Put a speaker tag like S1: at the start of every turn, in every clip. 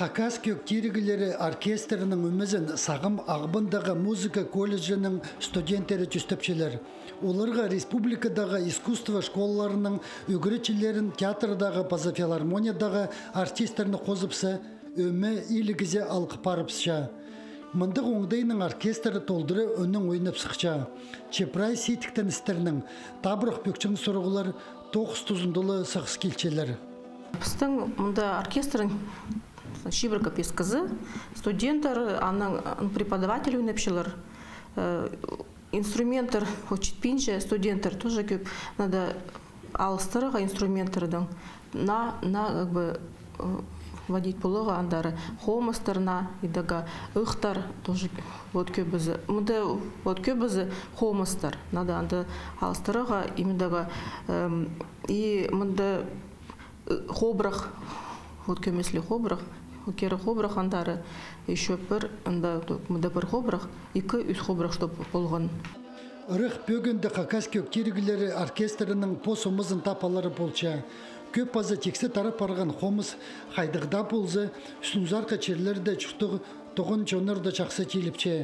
S1: Хакас көктиргілері оркестрінің өмізін сағым ағбындағы музыка колледжінің студенттері жүстепшелер. Оларға республикадағы искусство школаларының үгіречілерін театрдағы пазофилармониядағы артистеріні қозыпсы, өмі илігізе алқы парыпсыша. Мындық оңдайының оркестрі толдыры өнің ойнап сықша. Чепрай сейтіктен істерінің табырық бөкчің сұрғылар тоқыс тұзындылы сықыс келчелер.
S2: Біздің мұнда оркестрін Шибірка пескізі, студенттер, аның преподаватель өнепшілер, инструменттер өчетпейінше студенттер тоже көп надо алыстырыға инструменттердің на водить полыға андары хомыстарына идага ұқтар тоже вот көбізі. Мұнда вот көбізі хомыстар, надо анды алыстырыға имендага и мұнда хобрах, вот көмеслі хобрах, Кері хобрах андары еще бір хобрах, екі үз хобрах што болған.
S1: Үріх бөгінді Хакас көктиргілері оркестрінің посымызын тапалары болча. Көп базы тексі тарап арған хомыз хайдығда болзы, үсінзарқа черлерді чүқтіғы тұғын чонырды чақсы теліпче.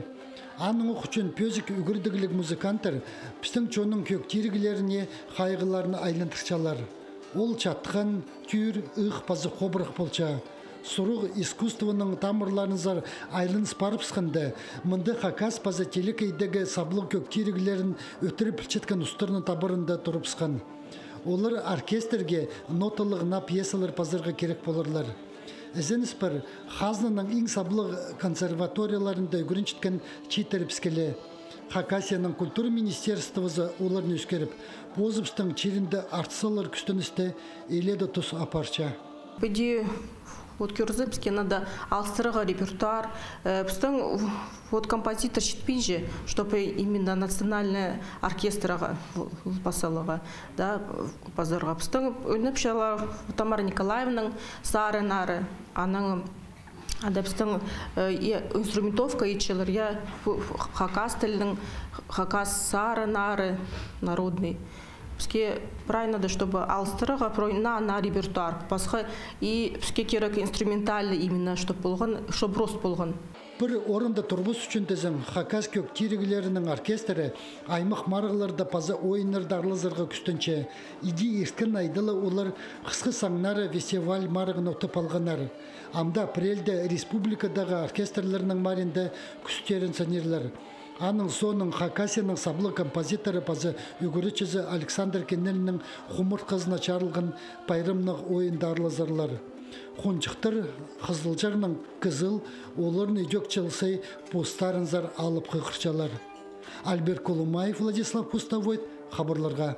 S1: Аның ұқчын пөзік үгірдігілік музыкантыр пістің чонның көктиргілеріне қайғыларыны айлантықчалар. Ол чаттыған түйір ұқ базы хобрах болча. Сұруқ искусствоның тамырларынызар айлыныз парыпсқынды, мұнды Хакас пазателікейдегі саблық көктиргілерін өтіріп білчеткен ұстырны табырында тұрыпсқан. Олар оркестрге ноталығына пьесалар пазырға керек болырлар. Әзініс бір Хазнаның ең саблық консерваторияларында үгірінчіткен читеріпскелі. Хакасияның культура министерствозы оларын өскеріп, позыпстың черінді артсалар күстіністі еледі тұс апарча.
S2: Пойди вот Кюрзыбске надо алстырыға репертуар. Біздің вот композитор шетпейже, чтобы именно национальный оркестрға басалыға, да, пазарға. Біздің өніпшалар Тамара Николаевның сары нары, аның біздің инструментовка етшелер, я Хакас тілінің, Хакас сары нары народный. Бізге правильно, чтобы алстырыға на репертуар. Басқа и бізге керек инструментальный именно, чтобы рост болған.
S1: Бір орында тұрбыс үшін тізім Хакас көктиргілерінің оркестрі аймақ марғыларда паза ойынырды арлызырға күстінші. Иди еркін айдылы олар қысқы саңнары фестиваль марығын өтіп алғанар. Амда апрельде республикадағы оркестрлерінің марында күстерін санерлер. Аның соның Хакасияның саблы композиторы пазы үгірічізі Александр Кеннелінің құмырт қызына чарылған пайрымнық ойындарлызырлар. Қончықтыр қызылжарның қызыл, оларын үйдек чылсай постарынзар алып қықырчалар. Альберт Колумаев, Владислав Пустовойт, хабарларға.